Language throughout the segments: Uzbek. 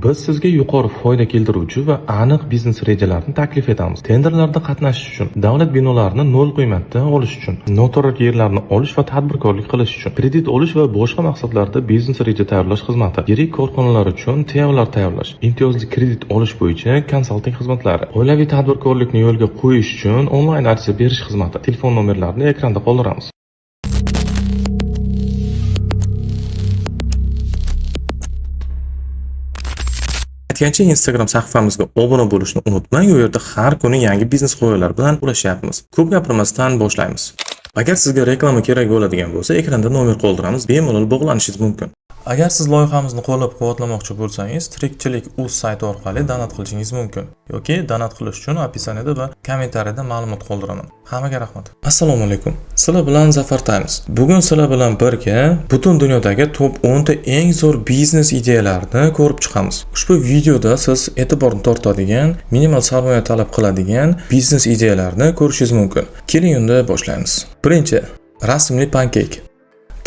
Biz sizga yuqori foyda keltiruvchi va aniq biznes rejalarini taklif etamiz. Tenderlarda qatnashish uchun, davlat binolarini nol qiymatda olish uchun, noto'g'ri yerlarni olish va tadbirkorlik qilish uchun, kredit olish va boshqa maqsadlarda biznes reja tayyorlash xizmati, yirik korxonalar uchun TOlar tayyorlash, imtiyozli kredit olish bo'yicha konsalting xizmatlari, oilaviy tadbirkorlikni yo'lga qo'yish uchun onlayn ariza berish xizmati. Telefon nomerlarini ekranda qoldiramiz. Aytgancha, Instagram sahifamizga obuna bo'lishni unutmang. U yerda har kuni yangi biznes g'oyalar bilan ulashyapmiz. Ko'p gapirmasdan boshlaymiz. Agar sizga reklama kerak bo'ladigan bo'lsa, ekranda nomer qoldiramiz, bemalol bog'lanishingiz mumkin. Agar siz loyihamizni qo'llab-quvvatlamoqchi bo'lsangiz, Tirikchilik.uz sayti orqali donat qilishingiz mumkin yoki donat qilish uchun opsioniyada va kommentariyada ma'lumot qoldiraman. Hammaga rahmat. Assalomu alaykum. Sizlar bilan Zafar Times. Bugun sizlar bilan birga butun dunyodagi top 10 ta eng zo'r biznes ideyalarini ko'rib chiqamiz. Ushbu videoda siz e'tiborni tortadigan, minimal sarmoya talab qiladigan biznes ideyalarni ko'rishingiz mumkin. Keling unda boshlaymiz. Birinchi, rasmli pankeyk.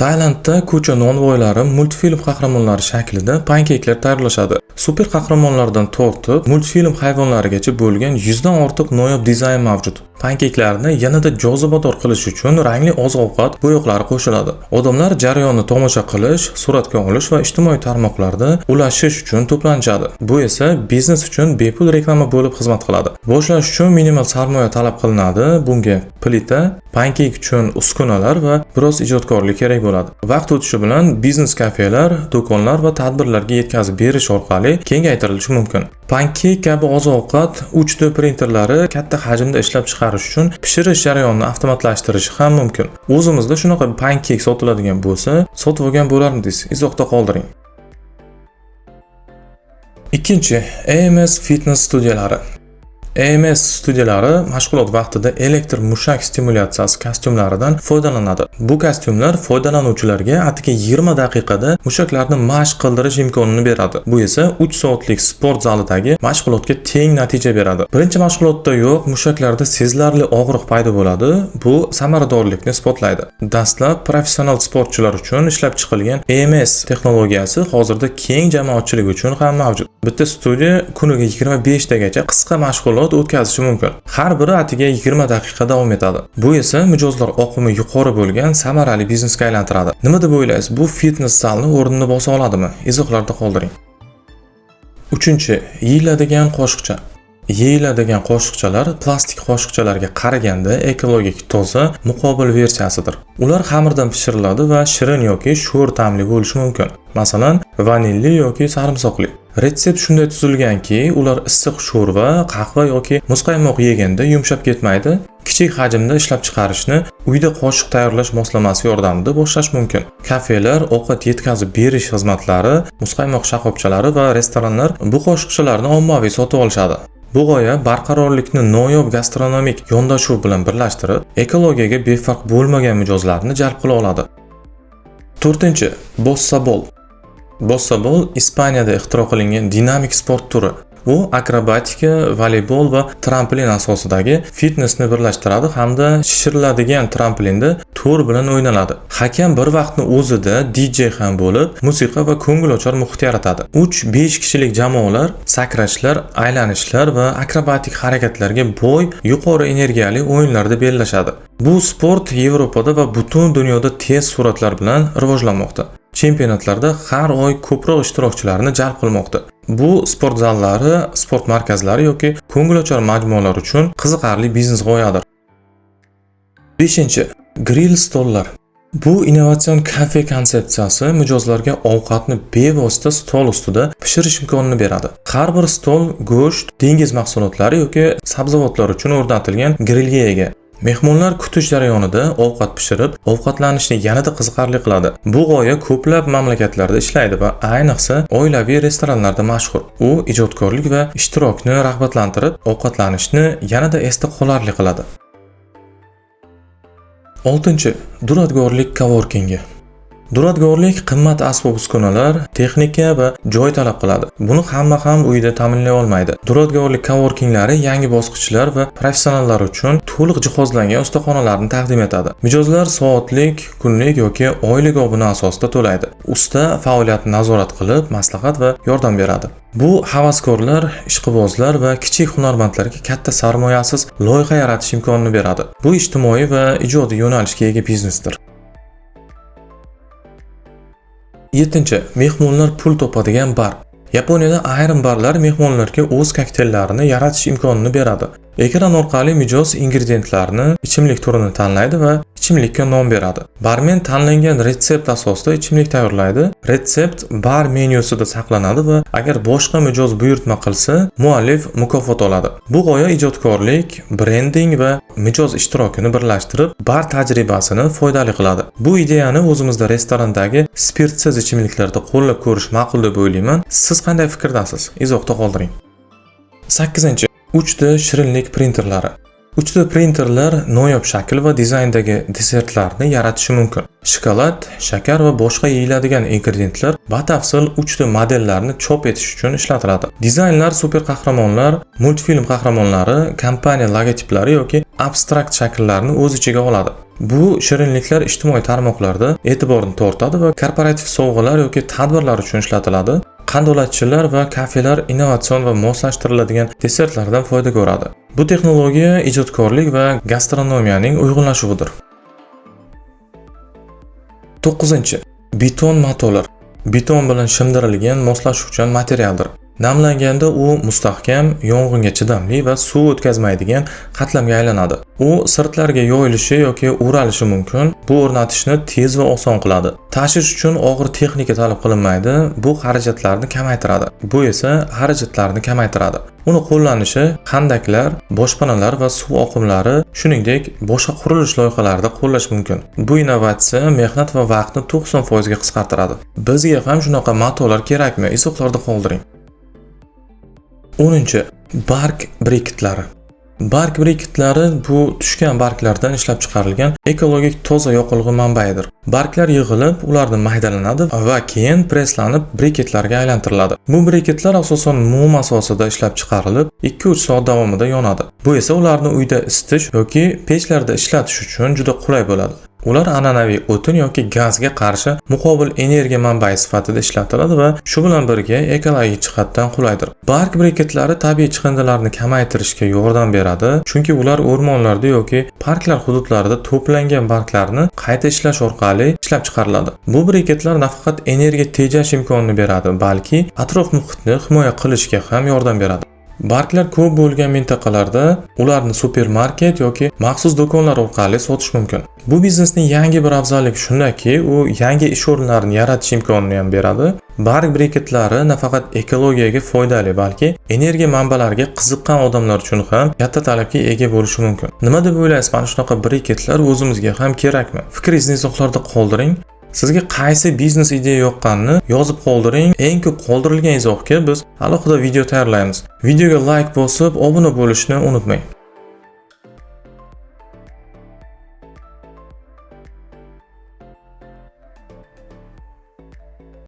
Tailandda ko'cha nonvoylari multfilm qahramonlari shaklida pankeklar tayyorlashadi. Super qahramonlardan tortib multfilm hayvonlarigacha bo'lgan 100 dan ortiq noyob dizayn mavjud. Pankeklarni yanada jozibador qilish uchun rangli oziq-ovqat bo'yoqlari qo'shiladi. Odamlar jarayonni tomosha qilish, suratga olish va ijtimoiy tarmoqlarda ulashish uchun to'planishadi. Bu esa biznes uchun bepul reklama bo'lib xizmat qiladi. Boshlash uchun minimal sarmoya talab qilinadi. Bunga plita, pankek uchun uskunalar va biroz ijodkorlik kerak bo'ladi. Vaqt o'tishi bilan biznes kafelar, do'konlar va tadbirlarga yetkazib berish orqali kengaytirilishi mumkin. Pankek kabi oziq-ovqat 3D printerlari katta hajmda ishlab chiqarish uchun pishirish jarayonini avtomatlashtirishi ham mumkin. O'zimizda shunaqa pankek sotiladigan bo'lsa, sotib olgan bo'larmidingiz? Izohda qoldiring. Ikkinchi, AMS fitness studiyalari. AMS studiyalari mashg'ulot vaqtida elektr mushak stimulyatsiyasi kostyumlaridan foydalanadi. Bu kostyumlar foydalanuvchilarga atigi 20 daqiqada mushaklarni mashq qildirish imkonini beradi. Bu esa 3 soatlik sport zalidagi mashg'ulotga teng natija beradi. Birinchi mashg'ulotda yo'q, mushaklarda sezilarli og'riq paydo bo'ladi. Bu samaradorlikni isbotlaydi. Dastlab professional sportchilar uchun ishlab chiqilgan AMS texnologiyasi hozirda keng jamoatchilik uchun ham mavjud. Bitta studiya kuniga 25 tagacha qisqa mashg'ulot o'tkazishi mumkin. Har biri atiga 20 daqiqa davom etadi. Bu esa mijozlar oqimi yuqori bo'lgan samarali biznesga aylantiradi. Nima deb o'ylaysiz? Bu fitness zalni o'rnini bosa oladimi? Izohlarda qoldiring. Uchinchi, yeyiladigan qoshiqcha. Yeyiladigan qoshiqchalar plastik qoshiqchalarga qaraganda ekologik toza muqobil versiyasidir. Ular xamirdan pishiriladi va shirin yoki sho'r ta'mli bo'lishi mumkin. Masalan, vanilli yoki sarimsoqli. Retsept shunday tuzilganki, ular issiq sho'rva, qahva yoki muzqaymoq yeganda yumshab ketmaydi. Kichik hajmda ishlab chiqarishni uyda qoshiq tayyorlash moslamasi yordamida boshlash mumkin. Kafelar, ovqat yetkazib berish xizmatlari, muzqaymoq shoxobchalari va restoranlar bu qoshiqchalarni ommaviy sotib olishadi. Bu g'oya barqarorlikni noyob gastronomik yondashuv bilan birlashtirib, ekologiyaga befarq bo'lmagan mijozlarni jalb qila oladi. 4. Bossa Ball. Bossa Ball Ispaniyada ixtiro qilingan dinamik sport turi. U akrobatika, voleybol va tramplin asosidagi fitnessni birlashtiradi hamda shishiriladigan tramplinda to'r bilan o'ynaladi. Hakam bir vaqtning o'zida DJ ham bo'lib, musiqa va ko'ngilochar muhit yaratadi. 3-5 kishilik jamoalar sakrashlar, aylanishlar va akrobatik harakatlarga boy, yuqori energiyali o'yinlarda bellashadi. Bu sport Yevropada va butun dunyoda tez sur'atlar bilan rivojlanmoqda. Chempionatlarda har oy ko'proq ishtirokchilarni jalb qilmoqda. Bu sport zallari, sport markazlari yoki ko'ngilochar majmualar uchun qiziqarli biznes g'oyadir. 5. Grill stollar. Bu innovatsion kafe konsepsiyasi mijozlarga ovqatni bevosita stol ustida pishirish imkonini beradi. Har bir stol go'sht, dengiz mahsulotlari yoki sabzavotlar uchun o'rnatilgan grillga ega. Mehmonlar kutish jarayonida ovqat pishirib, ovqatlanishni yanada qiziqarli qiladi. Bu g'oya ko'plab mamlakatlarda ishlaydi va ayniqsa oilaviy restoranlarda mashhur. U ijodkorlik va ishtirokni rag'batlantirib, ovqatlanishni yanada esda qolarli qiladi. 6. Duradgorlik coworkingi. Duradgorlik qimmat asbob-uskunalar, texnika va joy talab qiladi. Buni hamma ham uyda ta'minlay olmaydi. Duradgorlik coworkinglari yangi bosqichlar va professionallar uchun to'liq jihozlangan ustaxonalarni taqdim etadi. Mijozlar soatlik, kunlik yoki oylik obuna asosida to'laydi. Usta faoliyatni nazorat qilib, maslahat va yordam beradi. Bu havaskorlar, ishqibozlar va kichik hunarmandlarga katta sarmoyasiz loyiha yaratish imkonini beradi. Bu ijtimoiy va ijodiy yo'nalishga ega biznesdir. 7. Mehmonlar pul topadigan bar. Yaponiyada ayrim barlar mehmonlarga o'z kokteyllarni yaratish imkonini beradi. Ekran orqali mijoz ingredientlarni, ichimlik turini tanlaydi va ichimlikka nom beradi. Barmen tanlangan retsept asosida ichimlik tayyorlaydi. Retsept bar menyusida saqlanadi va agar boshqa mijoz buyurtma qilsa, muallif mukofot oladi. Bu g'oya ijodkorlik, brending va mijoz ishtirokini birlashtirib, bar tajribasini foydali qiladi. Bu ideyani o'zimizda restorandagi spirtsiz ichimliklarda qo'llab ko'rish ma'qul deb o'ylayman. Siz qanday fikrdasiz? Izohda qoldiring. 8. 3D shirinlik printerlari. 3D printerlar noyob shakl va dizayndagi desertlarni yaratishi mumkin. Shokolad, shakar va boshqa yeyiladigan ingredientlar batafsil 3D modellarni chop etish uchun ishlatiladi. Dizaynlar super qahramonlar, multfilm qahramonlari, kompaniya logotiplari yoki abstrakt shakllarni o'z ichiga oladi. Bu shirinliklar ijtimoiy tarmoqlarda e'tiborni tortadi va korporativ sovg'alar yoki tadbirlar uchun ishlatiladi. Qandolatchilar va kafelar innovatsion va moslashtiriladigan desertlardan foyda ko'radi. Bu texnologiya ijodkorlik va gastronomiyaning uyg'unlashuvidir. 9. Beton matolar. Beton bilan shimdirilgan moslashuvchan materialdir. Namlanganda u mustahkam, yong'inga chidamli va suv o'tkazmaydigan qatlamga aylanadi. U sirtlarga yoyilishi yoki o'ralishi mumkin. Bu o'rnatishni tez va oson qiladi. Tashish uchun og'ir texnika talab qilinmaydi. Bu xarajatlarni kamaytiradi. Bu esa xarajatlarni kamaytiradi. Uni qo'llanishi xandaklar, boshpanalar va suv oqimlari, shuningdek boshqa qurilish loyihalarida qo'llash mumkin. Bu innovatsiya mehnat va vaqtni 90% ga qisqartiradi. Bizga ham shunaqa matolar kerakmi? Izohlarda qoldiring. 10. Bark briketlari. Bark briketlari bu tushgan barglardan ishlab chiqarilgan ekologik toza yoqilg'i manbaidir. Barglar yig'ilib, ulardan maydalanadi va keyin preslanib briketlarga aylantiriladi. Bu briketlar asosan mum asosida ishlab chiqarilib, 2-3 soat davomida yonadi. Bu esa ularni uyda isitish yoki pechlarda ishlatish uchun juda qulay bo'ladi. Ular an'anaviy o'tin yoki gazga qarshi muqobil energiya manbai sifatida ishlatiladi va shu bilan birga ekologik jihatdan qulaydir. Bark briketlari tabiiy chiqindilarni kamaytirishga yordam beradi, chunki ular o'rmonlarda yoki parklar hududlarida to'plangan barglarni qayta ishlash orqali ishlab chiqariladi. Bu briketlar nafaqat energiya tejash imkonini beradi, balki atrof muhitni himoya qilishga ham yordam beradi. Barglar ko'p bo'lgan mintaqalarda ularni supermarket yoki maxsus do'konlar orqali sotish mumkin. Bu biznesning yangi bir afzalligi shundaki, u yangi ish o'rinlarini yaratish imkonini ham beradi. Barg briketlari nafaqat ekologiyaga foydali, balki energiya manbalariga qiziqqan odamlar uchun ham katta talabga ega bo'lishi mumkin. Nima deb o'ylaysiz? Mana shunaqa briketlar o'zimizga ham kerakmi? Fikringizni izohlarda qoldiring. Sizga qaysi biznes ideya yoqqanini yozib qoldiring. Eng ko'p qoldirilgan izohga biz alohida video tayyorlaymiz. Videoga like bosib, obuna bo'lishni unutmang.